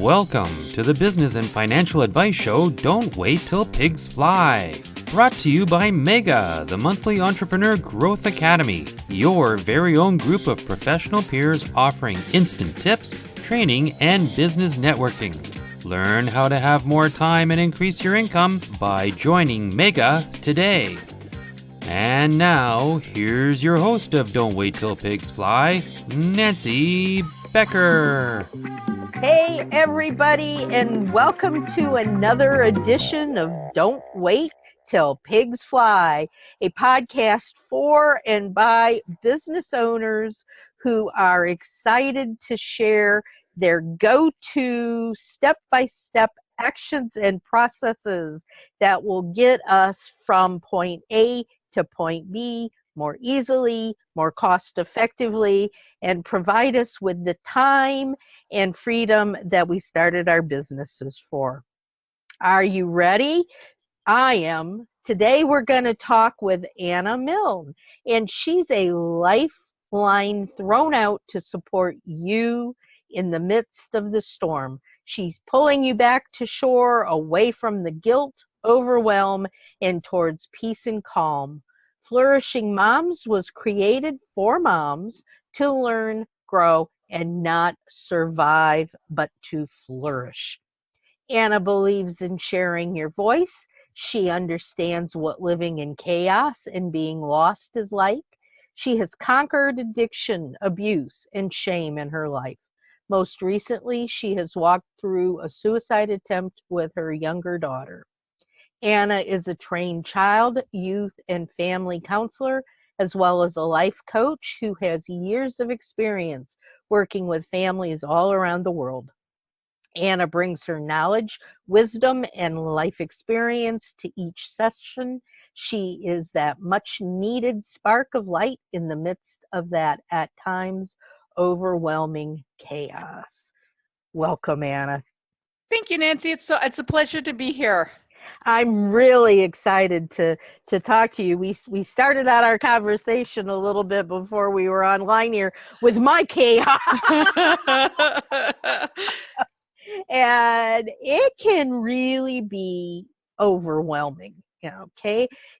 Welcome to the Business and Financial Advice Show, Don't Wait Till Pigs Fly. Brought to you by Mega, the monthly entrepreneur growth academy, your very own group of professional peers offering instant tips, training, and business networking. Learn how to have more time and increase your income by joining Mega today. And now, here's your host of Don't Wait Till Pigs Fly, Nancy Becker. Hey, everybody, and welcome to another edition of Don't Wait Till Pigs Fly, a podcast for and by business owners who are excited to share their go-to step-by-step actions and processes that will get us from point A to point B more easily, more cost effectively, and provide us with the time and freedom that we started our businesses for. Are you ready? I am. Today we're going to talk with Anne Milne, and she's a lifeline thrown out to support you in the midst of the storm. She's pulling you back to shore, away from the guilt, overwhelm, and towards peace and calm. Flourishing Moms was created for moms to learn, grow, and not survive, but to flourish. Anna believes in sharing your voice. She understands what living in chaos and being lost is like. She has conquered addiction, abuse, and shame in her life. Most recently, she has walked through a suicide attempt with her younger daughter. Anna is a trained child, youth, and family counselor, as well as a life coach who has years of experience working with families all around the world. Anna brings her knowledge, wisdom, and life experience to each session. She is that much needed spark of light in the midst of that, at times, overwhelming chaos. Welcome, Anna. Thank you, Nancy. It's a pleasure to be here. I'm really excited to talk to you. We started out our conversation a little bit before we were online here with my chaos. And it can really be overwhelming,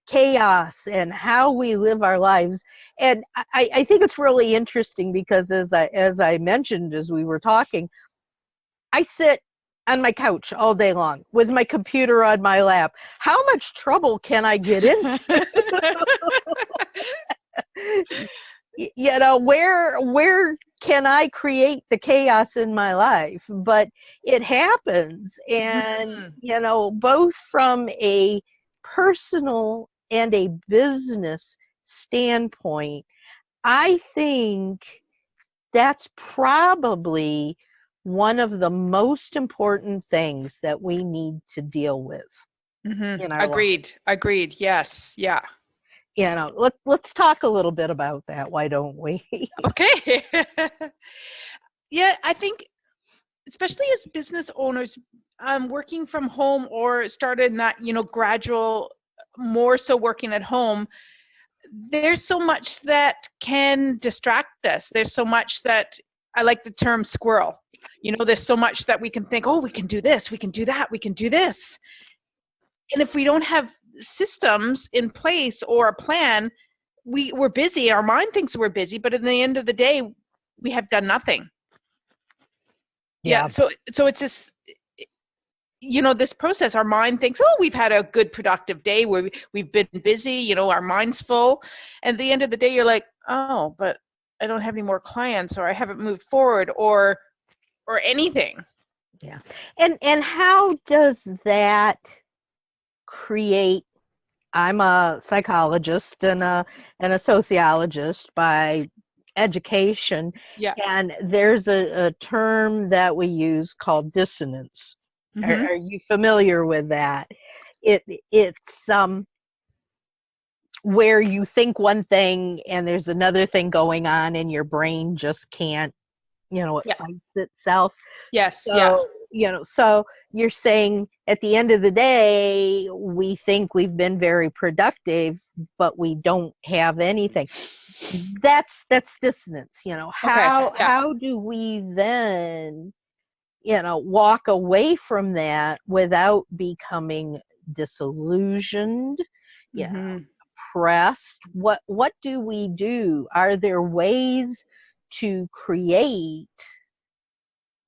chaos and how we live our lives. And I think it's really interesting because as I mentioned as we were talking, I sit on my couch all day long with my computer on my lap. How much trouble can I get into? Where can I create the chaos in my life? But it happens. And, both from a personal and a business standpoint, I think that's probably one of the most important things that we need to deal with. In our Agreed. Yes. Yeah. Let's talk a little bit about that. Why don't we? Okay. Yeah, I think, especially as business owners, working from home or started in that, gradual, more so working at home, there's so much that can distract us. There's so much that, I like the term squirrel. There's so much that we can think, oh, we can do this, we can do that, we can do this. And if we don't have systems in place or a plan, we're busy. Our mind thinks we're busy, but at the end of the day, we have done nothing. Yeah. So it's this, this process. Our mind thinks, oh, we've had a good productive day where we've been busy, our mind's full. And at the end of the day, you're like, oh, but I don't have any more clients, or I haven't moved forward, or anything. Yeah. And how does that create? I'm a psychologist and a sociologist by education. Yeah. And there's a term that we use called dissonance. Mm-hmm. Are you familiar with that? It's where you think one thing and there's another thing going on and your brain just can't, it fights itself. Yes. So So you're saying at the end of the day, we think we've been very productive, but we don't have anything. That's dissonance. Okay. Yeah. How do we then, walk away from that without becoming disillusioned, Mhm. depressed? What do we do? Are there ways to create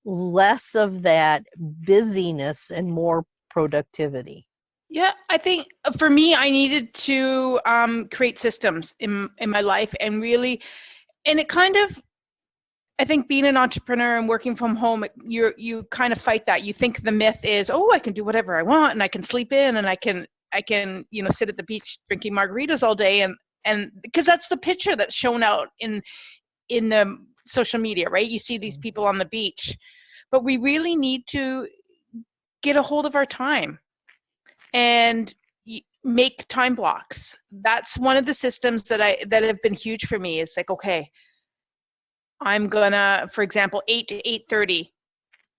less of that busyness and more productivity? Yeah, I think for me, I needed to create systems in my life, and really, and it kind of, I think being an entrepreneur and working from home, you kind of fight that. You think the myth is, oh, I can do whatever I want, and I can sleep in, and I can sit at the beach drinking margaritas all day, and because that's the picture that's shown out in the social media, right? You see these people on the beach, but we really need to get a hold of our time and make time blocks. That's one of the systems that have been huge for me. It's like, okay, I'm gonna, for example, 8 to 8:30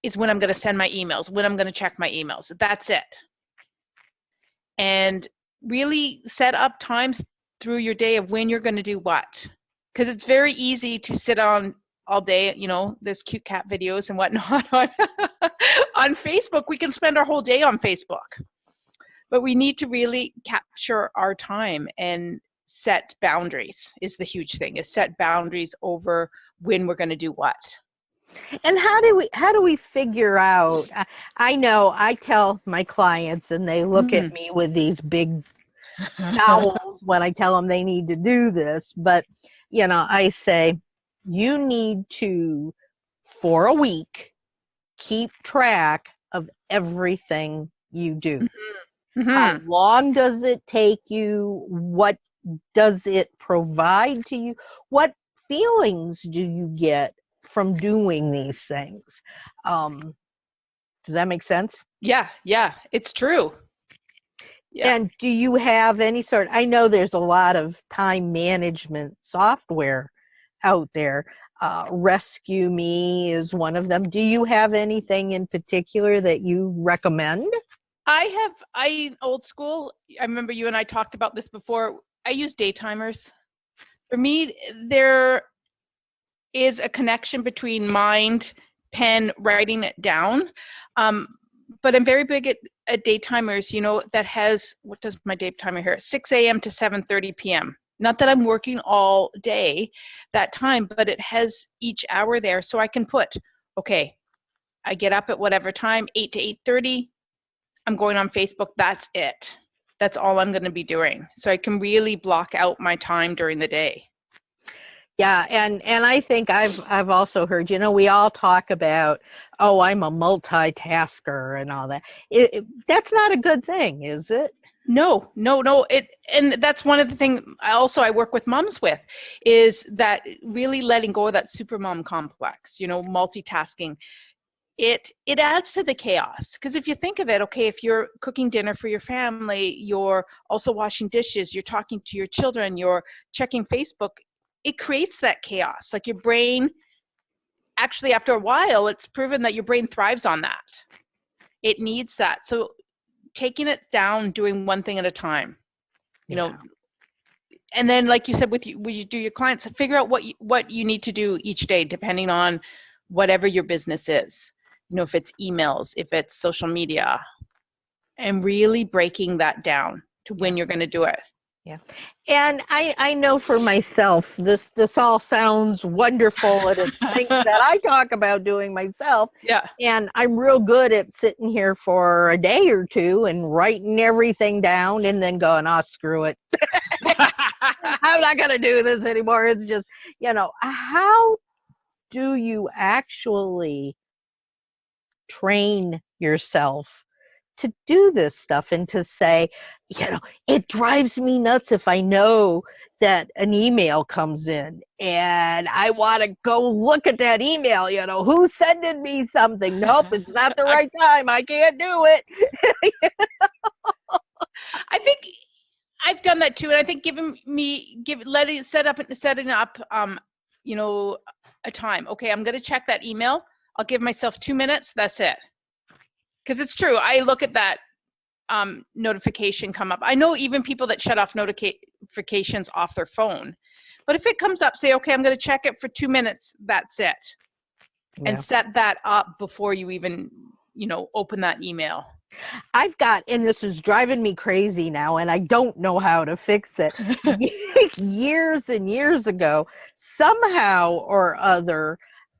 is when I'm gonna send my emails, when I'm gonna check my emails. That's it. And really set up times through your day of when you're gonna do what. Because it's very easy to sit on all day, there's cute cat videos and whatnot on Facebook. We can spend our whole day on Facebook. But we need to really capture our time and set boundaries is the huge thing, is set boundaries over when we're going to do what. And how do we figure out? I know I tell my clients and they look at me with these big scowls when I tell them they need to do this, but I say you need to, for a week, keep track of everything you do. Mm-hmm. How long does it take you? What does it provide to you? What feelings do you get from doing these things? Does that make sense? Yeah, it's true. Yeah. And do you have any sort? I know there's a lot of time management software out there. Rescue Me is one of them. Do you have anything in particular that you recommend? I old school. I remember you and I talked about this before. I use day timers. For me, there is a connection between mind, pen, writing it down. But I'm very big at day timers, that has, what does my day timer here? 6 a.m. to 7:30 p.m. Not that I'm working all day that time, but it has each hour there. So I can put, okay, I get up at whatever time, 8 to 8:30. I'm going on Facebook. That's it. That's all I'm going to be doing. So I can really block out my time during the day. Yeah, and I think I've also heard, we all talk about, oh, I'm a multitasker and all that. That's not a good thing, is it? No. And that's one of the things I work with moms with, is that really letting go of that super mom complex, multitasking. It adds to the chaos, because if you think of it, okay, if you're cooking dinner for your family, you're also washing dishes, you're talking to your children, you're checking Facebook, it creates that chaos. Like your brain, actually after a while, it's proven that your brain thrives on that. It needs that. So taking it down, doing one thing at a time, and then like you said, when you do your clients, figure out what you need to do each day, depending on whatever your business is. If it's emails, if it's social media, and really breaking that down to when you're going to do it. Yeah. And I know for myself, this all sounds wonderful, and it's things that I talk about doing myself. Yeah. And I'm real good at sitting here for a day or two and writing everything down and then going, oh, screw it. I'm not going to do this anymore. It's just, how do you actually train yourself to do this stuff and to say, it drives me nuts if I know that an email comes in and I want to go look at that email, who's sending me something? Nope, it's not the right time. I can't do it. I think I've done that too. And I think setting up, a time. Okay, I'm going to check that email. I'll give myself 2 minutes. That's it. Because it's true. I look at that notification come up. I know even people that shut off notifications off their phone. But if it comes up, say, okay, I'm going to check it for 2 minutes. That's it. Yeah. And set that up before you even, open that email. And this is driving me crazy now, and I don't know how to fix it. Years and years ago, somehow or other,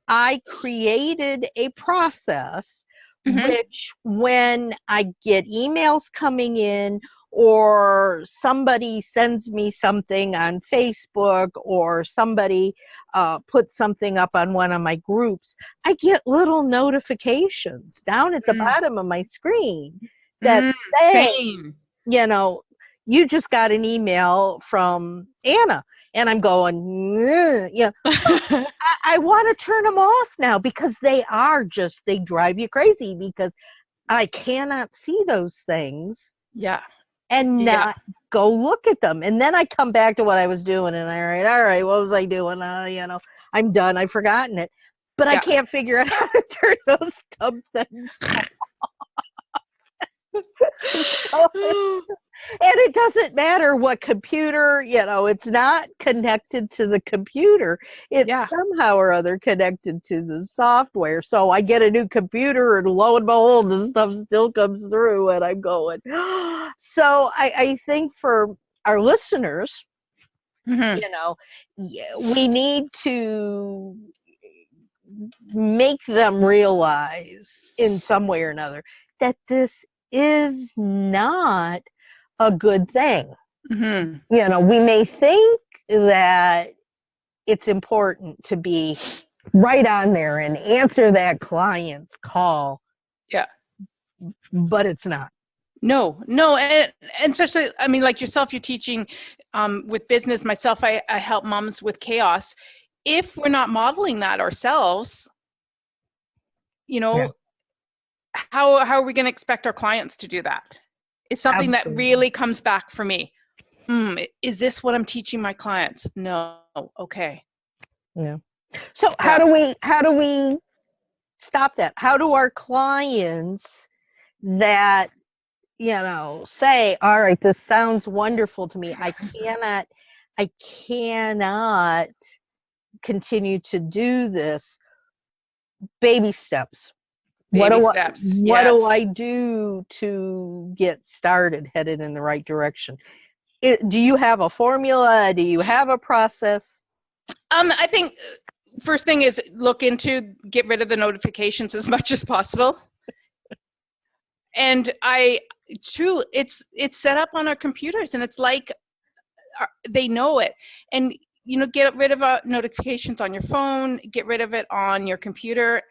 I created a process which, when I get emails coming in, or somebody sends me something on Facebook, or somebody puts something up on one of my groups, I get little notifications down at the bottom of my screen that say, same. You just got an email from Anna. And I'm going, I want to turn them off now, because they drive you crazy, because I cannot see those things. Yeah. And not go look at them. And then I come back to what I was doing, and all right, what was I doing? I'm done. I've forgotten it. But I can't figure out how to turn those dumb things off. And it doesn't matter what computer, it's not connected to the computer. It's somehow or other connected to the software. So I get a new computer, and lo and behold, the stuff still comes through, and I'm going. So I think for our listeners, we need to make them realize in some way or another that this is not a good thing. We may think that it's important to be right on there and answer that client's call. Yeah. But it's not. No. And especially, like yourself, you're teaching with business. Myself, I help moms with chaos. If we're not modeling that ourselves, how are we going to expect our clients to do that? It's something that really comes back for me. Is this what I'm teaching my clients? No. Okay. Yeah. So how do we stop that? How do our clients that, say, all right, this sounds wonderful to me. I cannot continue to do this. Baby steps. What do I do to get started, headed in the right direction? Do you have a formula? Do you have a process? I think first thing is get rid of the notifications as much as possible. And it's set up on our computers, and it's like they know it. And get rid of notifications on your phone, get rid of it on your computer.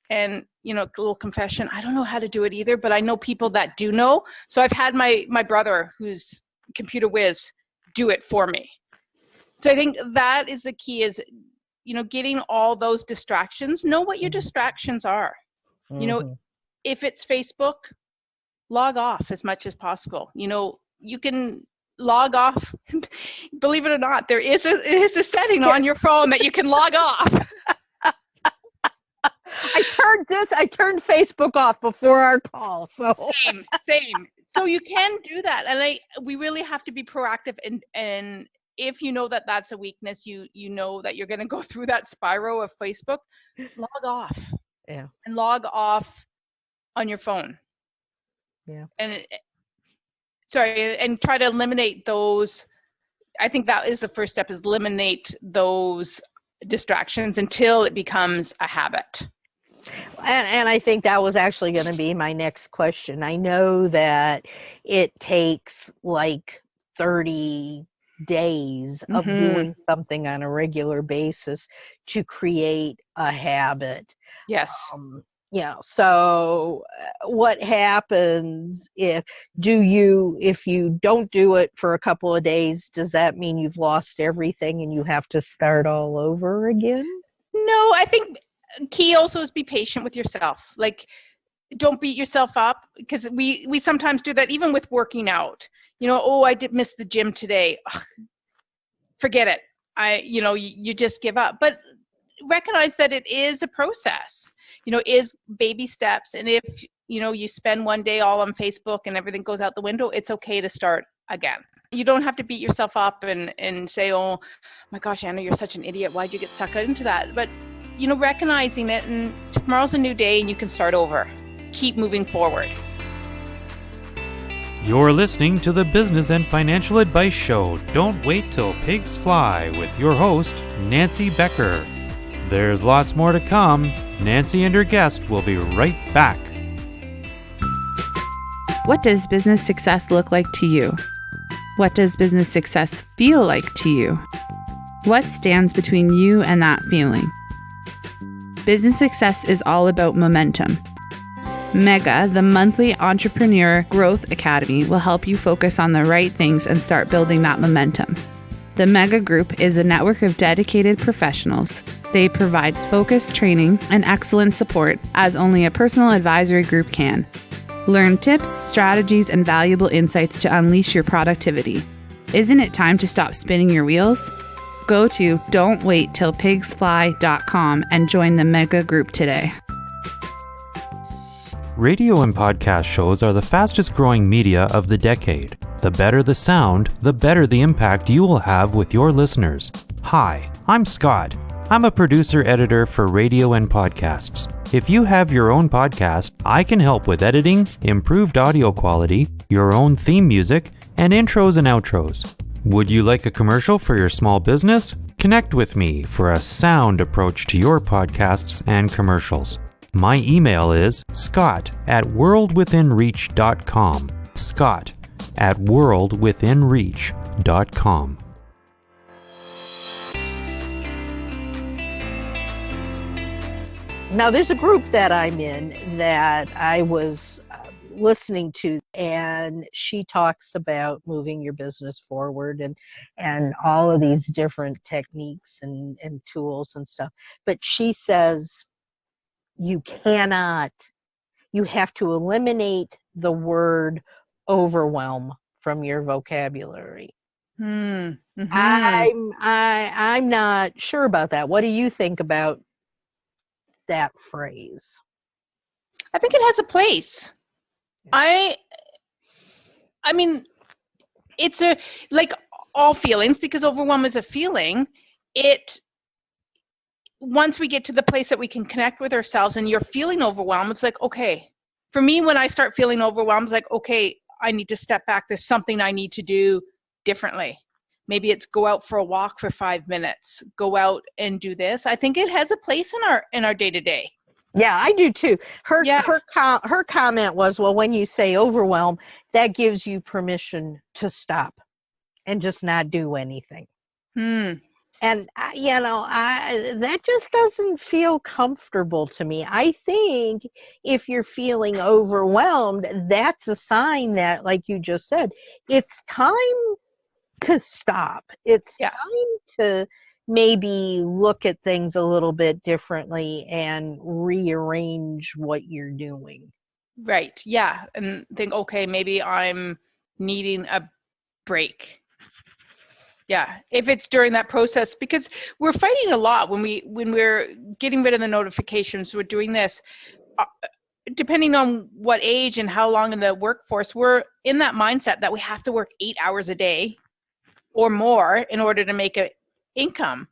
And, a little confession, I don't know how to do it either, but I know people that do know. So I've had my brother, who's computer whiz, do it for me. So I think that is the key, is, getting all those distractions. Know what your distractions are. If it's Facebook, log off as much as possible. You can log off. Believe it or not, there is a setting on your phone that you can log off. I turned Facebook off before our call. So same. So you can do that, and we really have to be proactive. And if you know that that's a weakness, you know that you're going to go through that spiral of Facebook, log off. Yeah. And log off on your phone. Yeah. And try to eliminate those. I think that is the first step, is eliminate those distractions until it becomes a habit. And I think that was actually going to be my next question. I know that it takes like 30 days of doing something on a regular basis to create a habit. Yes. So what happens if you don't do it for a couple of days? Does that mean you've lost everything and you have to start all over again? No, I think key also is be patient with yourself. Like, don't beat yourself up, because we sometimes do that even with working out. I did miss the gym today. Ugh, forget it. You just give up. But recognize that it is a process. Is baby steps. And if you spend one day all on Facebook and everything goes out the window, it's okay to start again. You don't have to beat yourself up and say, oh my gosh, Anna, you're such an idiot. Why'd you get sucked into that? But, recognizing it, and tomorrow's a new day and you can start over. Keep moving forward. You're listening to the Business and Financial Advice Show, Don't Wait Till Pigs Fly, with your host, Nancy Becker. There's lots more to come. Nancy and her guest will be right back. What does business success look like to you? What does business success feel like to you? What stands between you and that feeling? Business success is all about momentum. Mega, the monthly Entrepreneur Growth Academy, will help you focus on the right things and start building that momentum. The Mega Group is a network of dedicated professionals. They provide focused training and excellent support as only a personal advisory group can. Learn tips, strategies, and valuable insights to unleash your productivity. Isn't it time to stop spinning your wheels? Go to don'twaittillpigsfly.com and join the Mega Group today. Radio and podcast shows are the fastest growing media of the decade. The better the sound, the better the impact you will have with your listeners. Hi, I'm Scott. I'm a producer-editor for radio and podcasts. If you have your own podcast, I can help with editing, improved audio quality, your own theme music, and intros and outros. Would you like a commercial for your small business? Connect with me for a sound approach to your podcasts and commercials. My email is scott@worldwithinreach.com. scott@worldwithinreach.com. Now, there's a group that I'm in that I was listening to, and she talks about moving your business forward and all of these different techniques and tools and stuff. But she says, you have to eliminate the word overwhelm from your vocabulary. Mm-hmm. I'm not sure about that. What do you think about that phrase? I think it has a place. I mean, it's like all feelings, because overwhelm is a feeling. Once we get to the place that we can connect with ourselves and you're feeling overwhelmed, it's like, okay, for me, when I start feeling overwhelmed, it's like, okay, I need to step back. There's something I need to do differently. Maybe it's go out for a walk for 5 minutes, go out and do this. I think it has a place in our day-to-day. Yeah, I do too. Her comment was, well, when you say overwhelm, that gives you permission to stop and just not do anything. And, that just doesn't feel comfortable to me. I think if you're feeling overwhelmed, that's a sign that, like you just said, it's time to stop. It's time to maybe look at things a little bit differently and rearrange what you're doing. Right. Yeah. And think, okay, maybe I'm needing a break. Yeah, if it's during that process, because we're fighting a lot when we're getting rid of the notifications, we're doing this, depending on what age and how long in the workforce, we're in that mindset that we have to work 8 hours a day or more in order to make an income.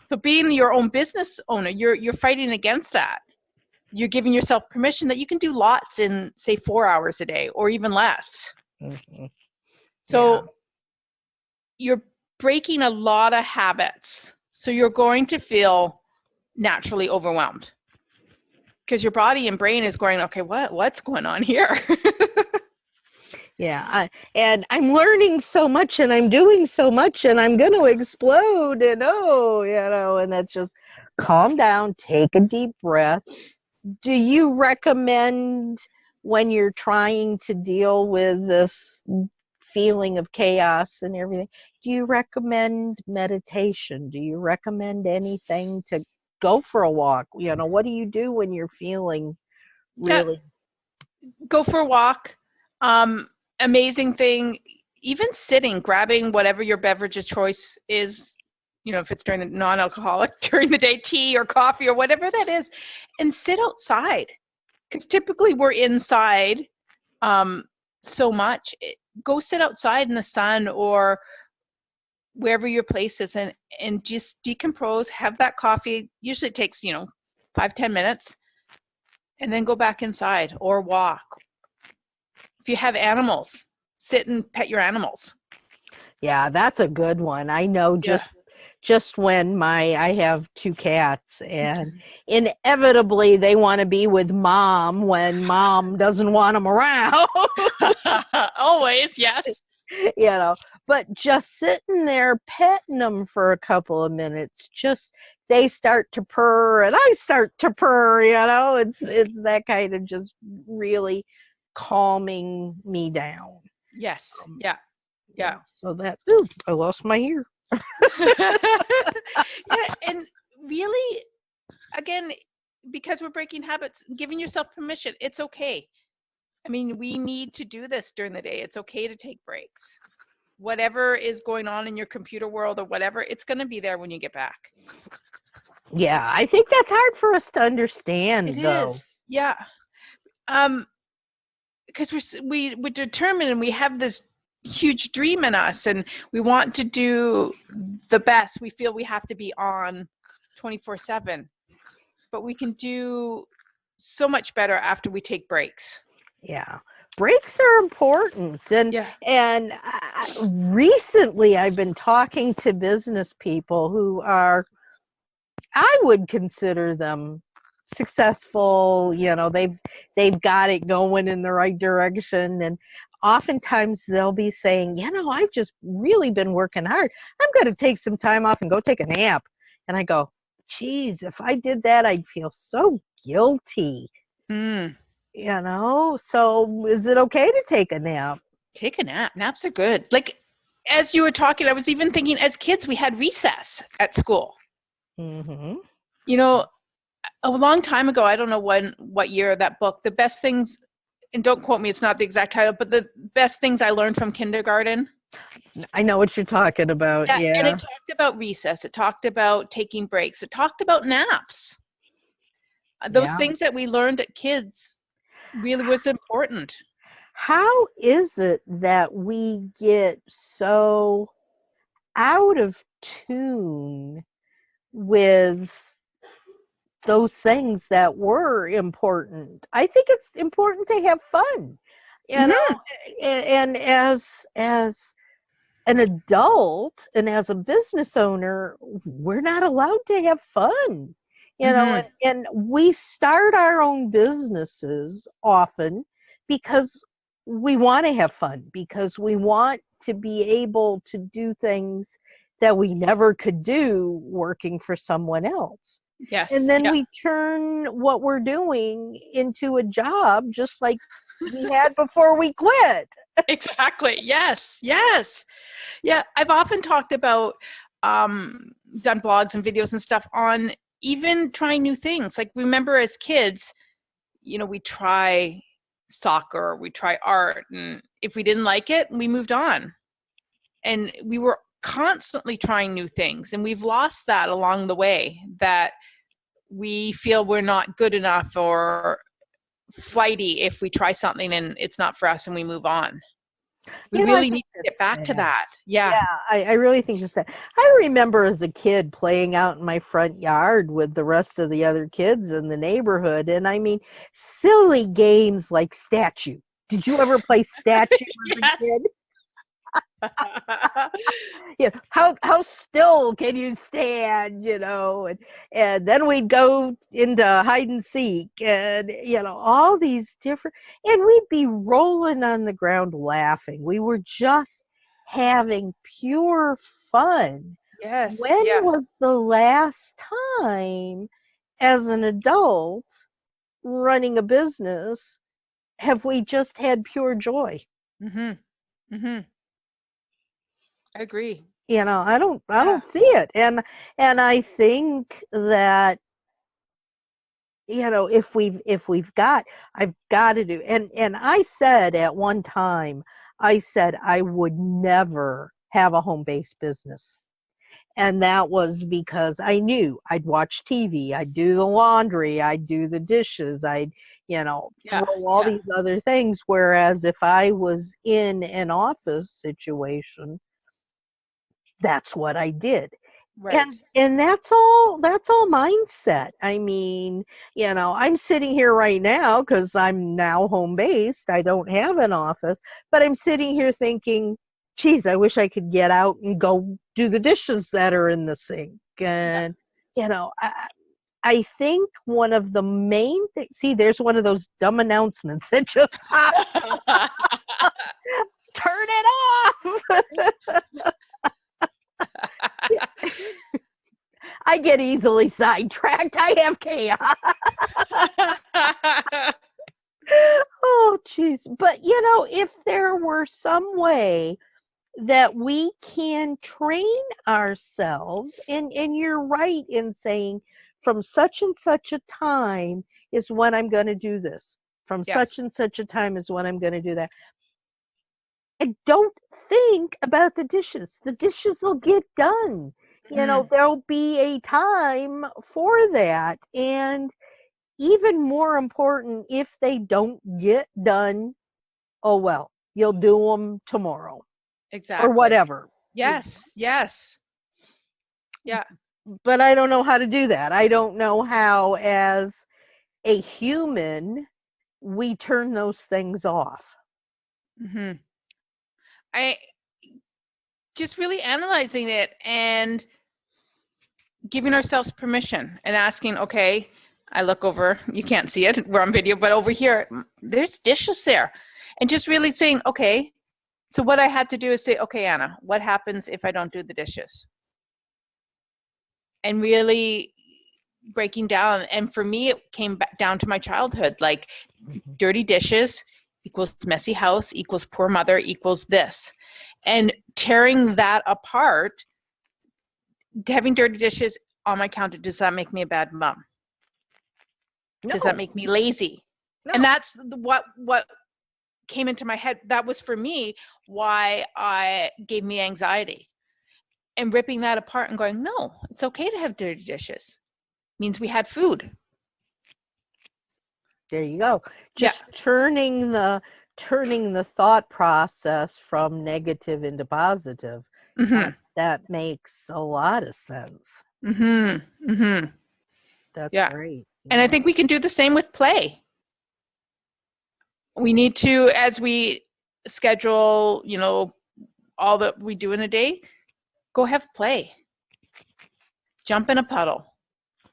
So being your own business owner, you're fighting against that. You're giving yourself permission that you can do lots in, say, 4 hours a day or even less. Mm-hmm. So you're breaking a lot of habits. So you're going to feel naturally overwhelmed because your body and brain is going, okay, what's going on here? And I'm learning so much and I'm doing so much and I'm going to explode and and that's just calm down, take a deep breath. Do you recommend when you're trying to deal with this feeling of chaos and everything, do you recommend meditation? Do you recommend anything to go for a walk? What do you do when you're feeling really? Go for a walk. Amazing thing, even sitting, grabbing whatever your beverage of choice is, if it's during the non-alcoholic, during the day, tea or coffee or whatever that is, and sit outside. Because typically we're inside so much. Go sit outside in the sun or wherever your place is and just decompose, have that coffee. Usually it takes, 5-10 minutes, and then go back inside or walk. If you have animals, sit and pet your animals. Yeah, that's a good one. I know just when I have 2 cats, and inevitably they want to be with mom when mom doesn't want them around. Always, yes. But just sitting there petting them for a couple of minutes, they start to purr and I start to purr, it's that kind of just really calming me down. Yes. Yeah. So that's, I lost my ear. Yeah, and really, again, because we're breaking habits, giving yourself permission. It's okay. I mean, we need to do this during the day. It's okay to take breaks. Whatever is going on in your computer world or whatever, it's going to be there when you get back. Yeah, I think that's hard for us to understand, though. It is. Yeah. Because we're determined and we have this huge dream in us and we want to do the best. We feel we have to be on 24/7, but we can do so much better after we take breaks. Yeah, breaks are important, and recently I've been talking to business people who are, I would consider them successful. They've got it going in the right direction, and oftentimes they'll be saying, I've just really been working hard. I'm going to take some time off and go take a nap. And I go, geez, if I did that, I'd feel so guilty. So is it okay to take a nap? Take a nap. Naps are good. Like, as you were talking, I was even thinking, as kids, we had recess at school. Mm-hmm. A long time ago, I don't know what year, that book, The Best Things, and don't quote me, it's not the exact title, but The Best Things I Learned from Kindergarten. I know what you're talking about. Yeah. And it talked about recess. It talked about taking breaks. It talked about naps. Those things that we learned at kids really was important. How is it that we get so out of tune with those things that were important? I think it's important to have fun, and as an adult and as a business owner, we're not allowed to have fun, and we start our own businesses often because we want to have fun, because we want to be able to do things that we never could do working for someone else. Yes. And then we turn what we're doing into a job, just like we had before we quit. Exactly. Yes. Yeah. I've often talked about, done blogs and videos and stuff on even trying new things. Like, remember as kids, we try soccer, we try art, and if we didn't like it, we moved on. And we were constantly trying new things, and we've lost that along the way, that we feel we're not good enough or flighty if we try something and it's not for us and we move on. We really need to get back to that. Yeah, I really think just that. I remember as a kid playing out in my front yard with the rest of the other kids in the neighborhood, and I mean, silly games like Statue. Did you ever play Statue as a kid? How still can you stand, and then we'd go into hide and seek, and all these different, and we'd be rolling on the ground laughing. We were just having pure fun. Yes. When was the last time as an adult running a business have we just had pure joy? I agree. I don't see it. And I think that, if I've got to do, and I said at one time, I said I would never have a home-based business. And that was because I knew I'd watch TV, I'd do the laundry, I'd do the dishes, I'd, Yeah. throw all Yeah. these other things. Whereas if I was in an office situation, that's what I did. Right. And that's all mindset. I mean, I'm sitting here right now because I'm now home based. I don't have an office, but I'm sitting here thinking, geez, I wish I could get out and go do the dishes that are in the sink. And, I think one of the main things, see, there's one of those dumb announcements that just turn it off. I get easily sidetracked. I have chaos. Oh, geez. But, if there were some way that we can train ourselves, and you're right in saying from such and such a time is when I'm going to do this. From such Yes. and such a time is when I'm going to do that. I don't think about the dishes. The dishes will get done. There'll be a time for that. And even more important, if they don't get done, oh well, you'll do them tomorrow Exactly. or whatever. Yes. Yes. Yeah. But I don't know how to do that. I don't know how, as a human, we turn those things off. Mm-hmm. I just really analyzing it and giving ourselves permission and asking, okay, I look over, you can't see it, we're on video, but over here, there's dishes there. And just really saying, okay, so what I had to do is say, okay, Anna, what happens if I don't do the dishes? And really breaking down. And for me, it came back down to my childhood, like dirty dishes equals messy house equals poor mother equals this. And tearing that apart, having dirty dishes on my counter, does that make me a bad mom? No. Does that make me lazy? No. And that's what came into my head. That was for me why I gave me anxiety. And ripping that apart and going, no, it's okay to have dirty dishes. Means we had food. There you go. Just turning the thought process from negative into positive. Mm-hmm. That makes a lot of sense. Mm-hmm. Mm-hmm. That's great. And I think we can do the same with play. We need to, as we schedule, all that we do in a day, go have play. Jump in a puddle.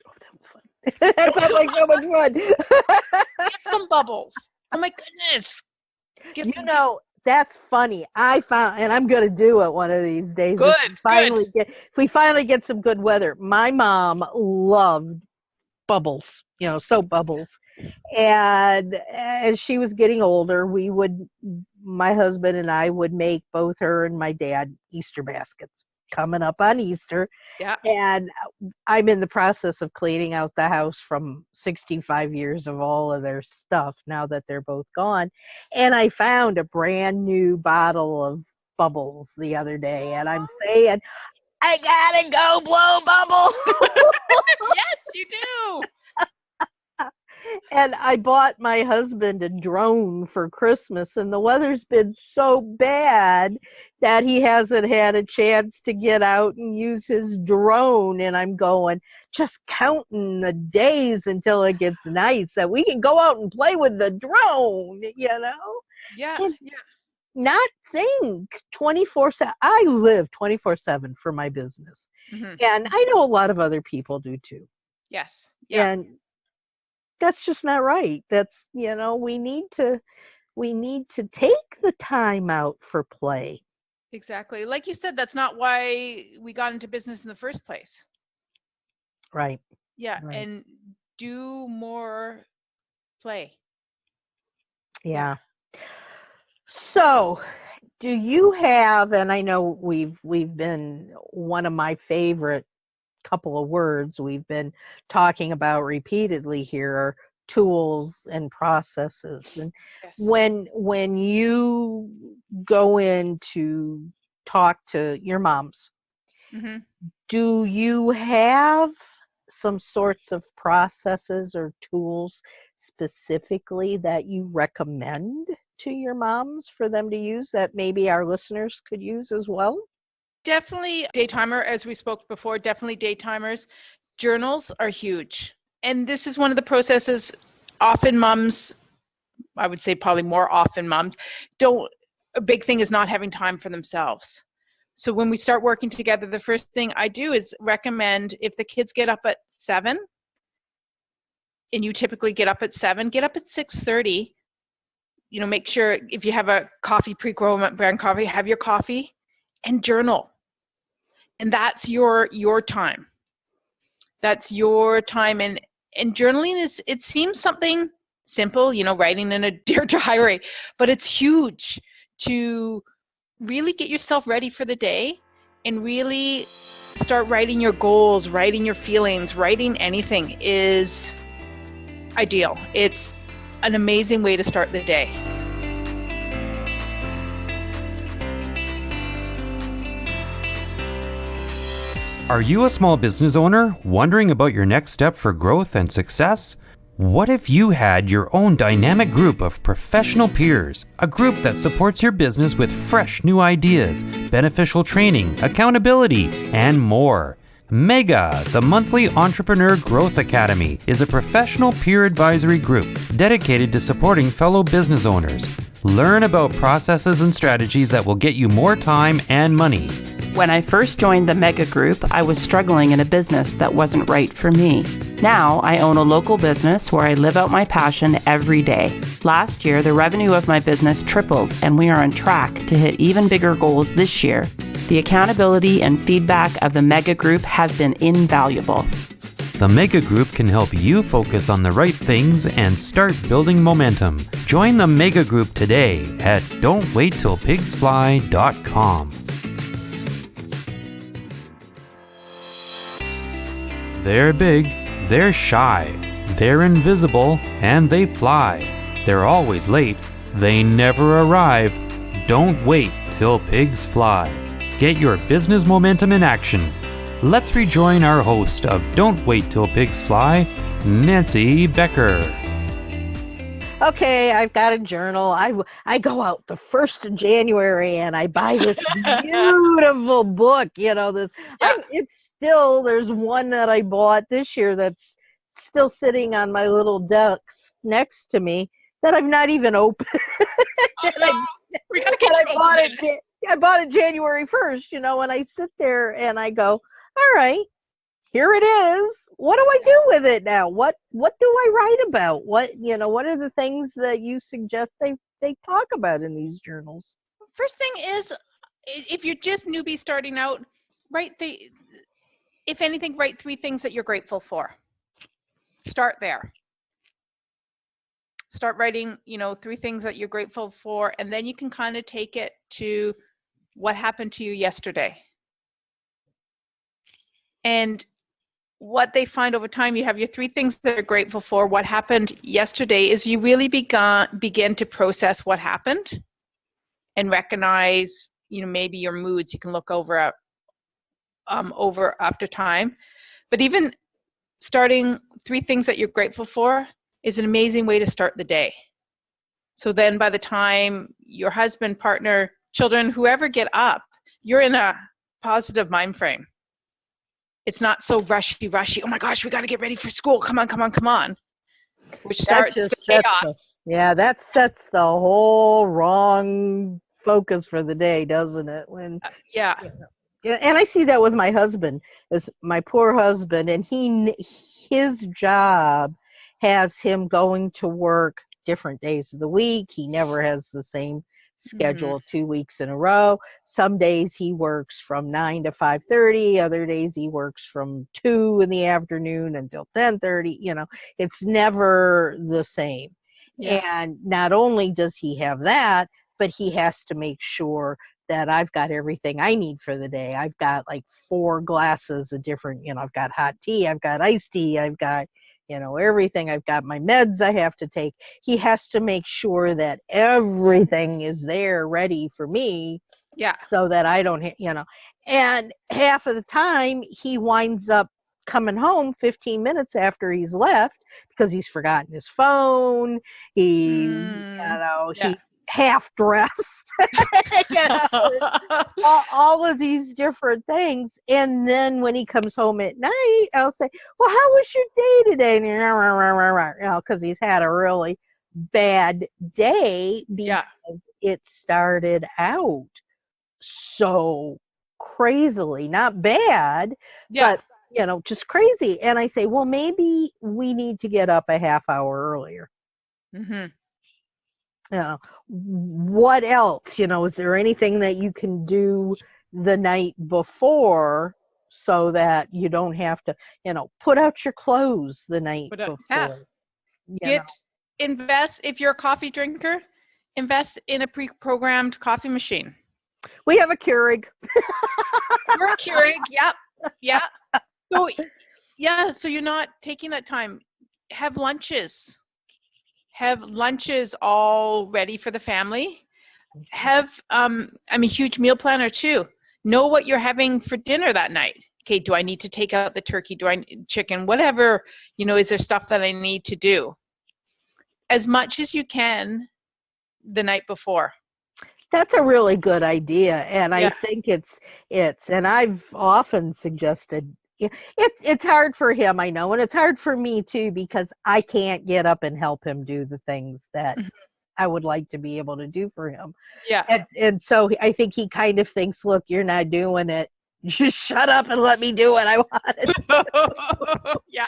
Oh, that was fun. That sounds like so much fun. Get some bubbles. Oh my goodness. That's funny. I found, and I'm going to do it one of these days. Good. If we finally get some good weather. My mom loved bubbles, soap bubbles. And as she was getting older, my husband and I would make, both her and my dad, Easter baskets coming up on Easter. Yeah. And I'm in the process of cleaning out the house from 65 years of all of their stuff now that they're both gone. And I found a brand new bottle of bubbles the other day. And I'm saying, I gotta go blow bubble. Yes, you do. And I bought my husband a drone for Christmas, and the weather's been so bad that he hasn't had a chance to get out and use his drone. And I'm going, just counting the days until it gets nice that we can go out and play with the drone, Yeah. And Yeah. not think 24/7. I live 24/7 for my business. Mm-hmm. And I know a lot of other people do too. Yes. Yeah. And that's just not right. That's, we need to take the time out for play. Exactly. Like you said, that's not why we got into business in the first place. Right. Yeah. Right. And do more play. Yeah. So, do you have, and I know we've been, one of my favorite couple of words we've been talking about repeatedly here are tools and processes. And Yes. when you go in to talk to your moms, Mm-hmm. Do you have some sorts of processes or tools specifically that you recommend to your moms for them to use that maybe our listeners could use as well? Definitely day timer, as we spoke before, definitely day timers. Journals are huge. And this is one of the processes often moms, I would say probably more often moms, a big thing is not having time for themselves. So when we start working together, the first thing I do is recommend, if the kids get up at 7, and you typically get up at 7, get up at 6:30. Make sure if you have a coffee, pre-grown brand coffee, have your coffee and journal. And that's your time. That's your time. And journaling it seems something simple, writing in a Dear Diary, but it's huge to really get yourself ready for the day and really start writing your goals, writing your feelings, writing anything is ideal. It's an amazing way to start the day. Are you a small business owner wondering about your next step for growth and success? What if you had your own dynamic group of professional peers, a group that supports your business with fresh new ideas, beneficial training, accountability, and more? Mega, the monthly Entrepreneur Growth Academy, is a professional peer advisory group dedicated to supporting fellow business owners. Learn about processes and strategies that will get you more time and money. When I first joined the Mega Group, I was struggling in a business that wasn't right for me. Now, I own a local business where I live out my passion every day. Last year, the revenue of my business tripled, and we are on track to hit even bigger goals this year. The accountability and feedback of the Mega Group have been invaluable. The Mega Group can help you focus on the right things and start building momentum. Join the Mega Group today at don'twaittilpigsfly.com. They're big, they're shy, they're invisible, and they fly. They're always late, they never arrive. Don't wait till pigs fly. Get your business momentum in action. Let's rejoin our host of Don't Wait Till Pigs Fly, Nancy Becker. Okay, I've got a journal. I go out the 1st of January and I buy this beautiful book. There's one that I bought this year that's still sitting on my little desk next to me that I've not even opened. I bought it January 1st, and I sit there and I go, all right, here it is. What do I do with it now? What do I write about? What are the things that you suggest they talk about in these journals? First thing is, if you're just newbie starting out, write 3 things that you're grateful for. Start there. Start writing, 3 things that you're grateful for, and then you can kind of take it to what happened to you yesterday. And what they find over time, you have your 3 things that are grateful for. What happened yesterday is you really begin to process what happened and recognize, maybe your moods. You can look over after time. But even starting 3 things that you're grateful for is an amazing way to start the day. So then by the time your husband, partner, children, whoever get up, you're in a positive mind frame. It's not so rushy. Oh my gosh, we got to get ready for school. Come on. Which starts the chaos. That sets the whole wrong focus for the day, doesn't it? And I see that with my husband, is my poor husband, and his job has him going to work different days of the week. He never has the same schedule 2 weeks in a row. Some days he works from 9 to 5:30. Other days he works from 2 in the afternoon until 10:30. It's never the same. Yeah. And not only does he have that, but he has to make sure that I've got everything I need for the day. I've got like 4 glasses of different, I've got hot tea, I've got iced tea, I've got everything. I've got my meds I have to take. He has to make sure that everything is there ready for me. Yeah. So that I don't, And half of the time he winds up coming home 15 minutes after he's left because he's forgotten his phone. Yeah. He half dressed, all of these different things. And then when he comes home at night, I'll say, well, how was your day today? Because he's had a really bad day because it started out so crazily, not bad, but just crazy. And I say, well, maybe we need to get up a half hour earlier. What else? Is there anything that you can do the night before so that you don't have to, put out your clothes the night before? Invest, if you're a coffee drinker, invest in a pre-programmed coffee machine. We have a Keurig. You're a Keurig, yeah. So you're not taking that time. Have lunches all ready for the family. I'm a huge meal planner too. Know what you're having for dinner that night. Okay, do I need to take out the turkey? Do I need chicken? Whatever, is there stuff that I need to do? As much as you can the night before. That's a really good idea. And I think it's, and I've often suggested, it's hard for him, I know, and it's hard for me too, because I can't get up and help him do the things that I would like to be able to do for him. Yeah. And so I think he kind of thinks, look, you're not doing it. Just shut up and let me do what I want. Yeah.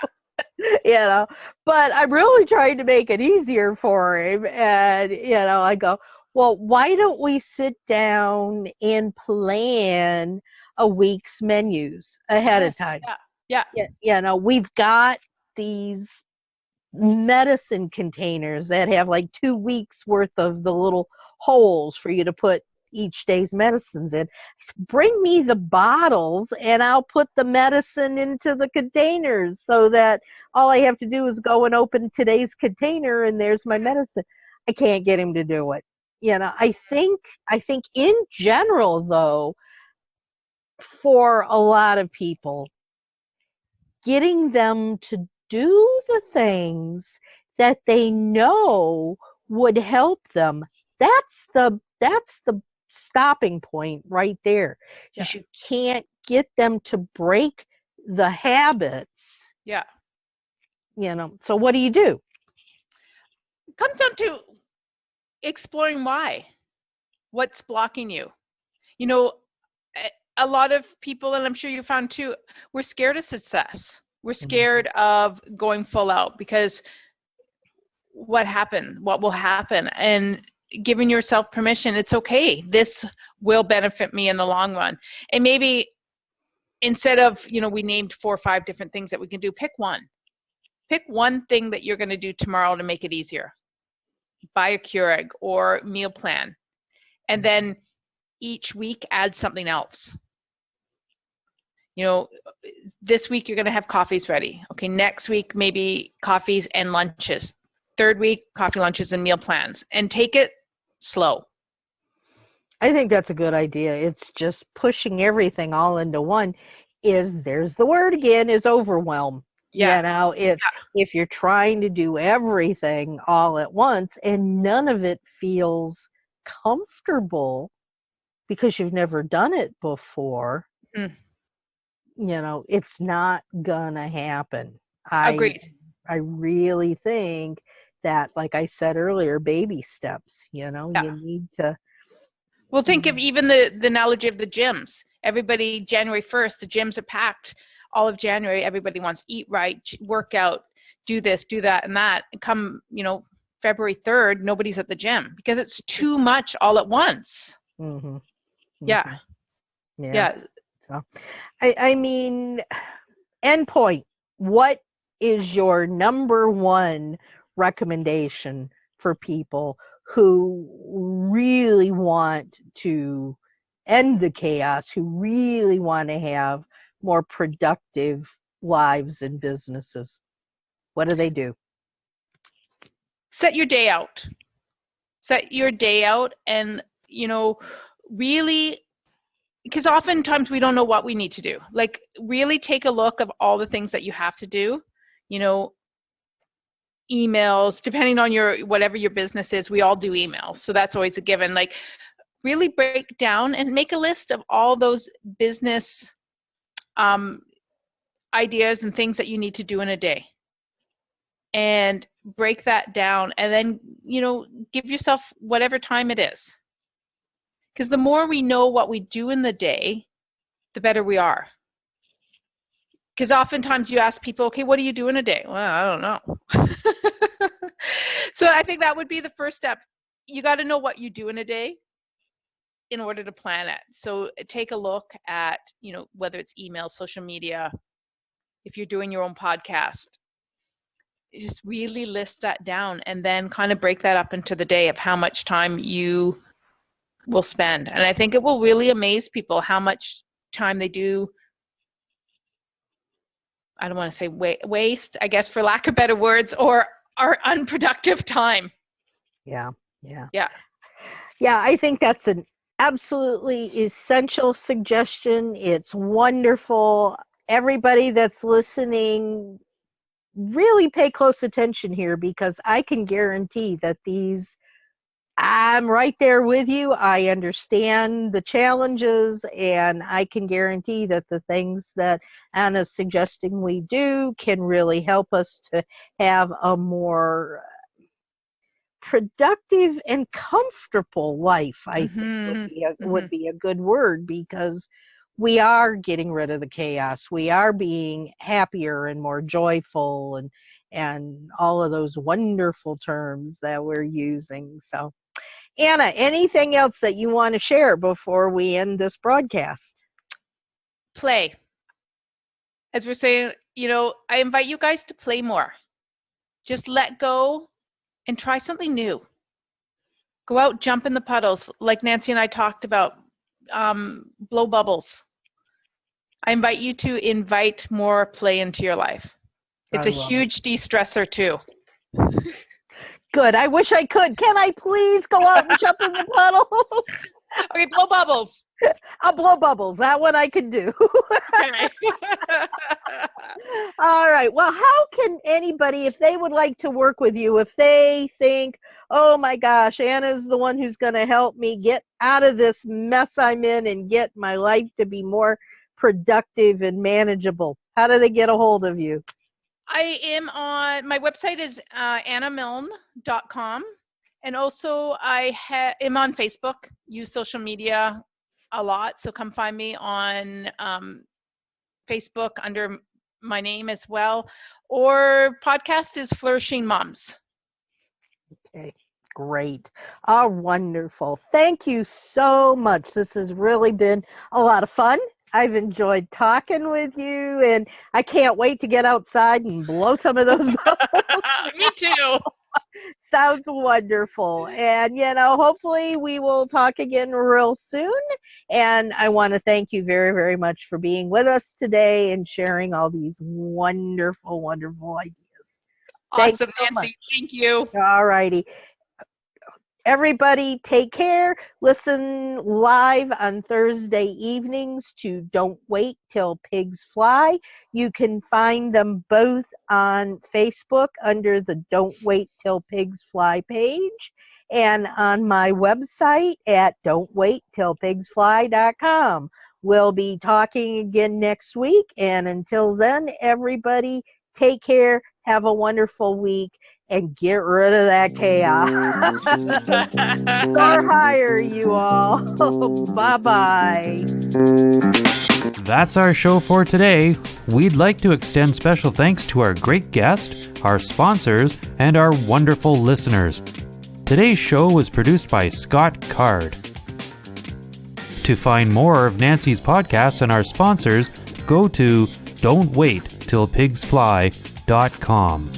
But I'm really trying to make it easier for him. And, I go, well, why don't we sit down and plan a week's menus ahead of time? Yeah. We've got these medicine containers that have like 2 weeks worth of the little holes for you to put each day's medicines in. Bring me the bottles and I'll put the medicine into the containers so that all I have to do is go and open today's container and there's my medicine. I can't get him to do it. I think in general though, for a lot of people, getting them to do the things that they know would help them, that's the stopping point right there. You can't get them to break the habits. So what do you do? It comes down to exploring what's blocking you. A lot of people, and I'm sure you found too, we're scared of success. We're scared of going full out because what will happen? And giving yourself permission, it's okay. This will benefit me in the long run. And maybe instead of, we named 4 or 5 different things that we can do, pick one. Pick one thing that you're going to do tomorrow to make it easier. Buy a Keurig or meal plan. And then each week add something else. This week you're going to have coffees ready. Okay, next week maybe coffees and lunches. Third week, coffee, lunches, and meal plans. And take it slow. I think that's a good idea. It's just pushing everything all into one there's the word again, is overwhelm. If you're trying to do everything all at once and none of it feels comfortable because you've never done it before, it's not gonna happen. Agreed. I really think that, like I said earlier, baby steps, you need to. Well, think of even the analogy of the gyms. Everybody, January 1st, the gyms are packed. All of January, everybody wants to eat right, work out, do this, do that, and that. And come, February 3rd, nobody's at the gym because it's too much all at once. Yeah. So, I mean, endpoint. What is your number one recommendation for people who really want to end the chaos, who really want to have more productive lives and businesses? What do they do? Set your day out. And, really because oftentimes we don't know what we need to do. Like, really take a look of all the things that you have to do, you know, emails, depending on whatever your business is, we all do emails. So that's always a given. Like, really break down and make a list of all those business ideas and things that you need to do in a day. And break that down, and then, you know, give yourself whatever time it is. Because the more we know what we do in the day, the better we are. Because oftentimes you ask people, okay, what do you do in a day? Well, I don't know. So I think that would be the first step. You got to know what you do in a day in order to plan it. So take a look at, you know, whether it's email, social media, if you're doing your own podcast, just really list that down, and then kind of break that up into the day of how much time you will spend. And I think it will really amaze people how much time they do. I don't want to say waste, I guess, for lack of better words, or our unproductive time. Yeah. Yeah, I think that's an absolutely essential suggestion. It's wonderful. Everybody that's listening, really pay close attention here, because I can guarantee that I'm right there with you. I understand the challenges, and I can guarantee that the things that Anna's suggesting we do can really help us to have a more productive and comfortable life, I think would be a good word, because we are getting rid of the chaos. We are being happier and more joyful, and all of those wonderful terms that we're using. So, Anna, anything else that you want to share before we end this broadcast? Play. As we're saying, you know, I invite you guys to play more. Just let go and try something new. Go out, jump in the puddles, like Nancy and I talked about. Blow bubbles. I invite you to invite more play into your life. It's a huge de-stressor too. Good. I wish I could. Can I please go out and jump in the puddle? Okay, blow bubbles. I'll blow bubbles. That one I can do. Okay. All right. Well, how can anybody, if they would like to work with you, if they think, oh my gosh, Anna's the one who's going to help me get out of this mess I'm in and get my life to be more productive and manageable, how do they get a hold of you? I am on, my website is annamilne.com. And also I am on Facebook, use social media a lot. So come find me on Facebook under my name as well. Or podcast is Flourishing Moms. Okay, great. Oh, wonderful. Thank you so much. This has really been a lot of fun. I've enjoyed talking with you, and I can't wait to get outside and blow some of those bubbles. Me too. Sounds wonderful. And, you know, hopefully we will talk again real soon. And I want to thank you very, very much for being with us today and sharing all these wonderful, wonderful ideas. Awesome, Nancy. Thank you. All righty. Everybody take care. Listen live on Thursday evenings to Don't Wait Till Pigs Fly. You can find them both on Facebook under the Don't Wait Till Pigs Fly page, and on my website at don'twaittillpigsfly.com. We'll be talking again next week, and until then, everybody take care. Have a wonderful week. And get rid of that chaos. Soar higher, you all. Bye-bye. That's our show for today. We'd like to extend special thanks to our great guest, our sponsors, and our wonderful listeners. Today's show was produced by Scott Card. To find more of Nancy's podcasts and our sponsors, go to don'twaittillpigsfly.com.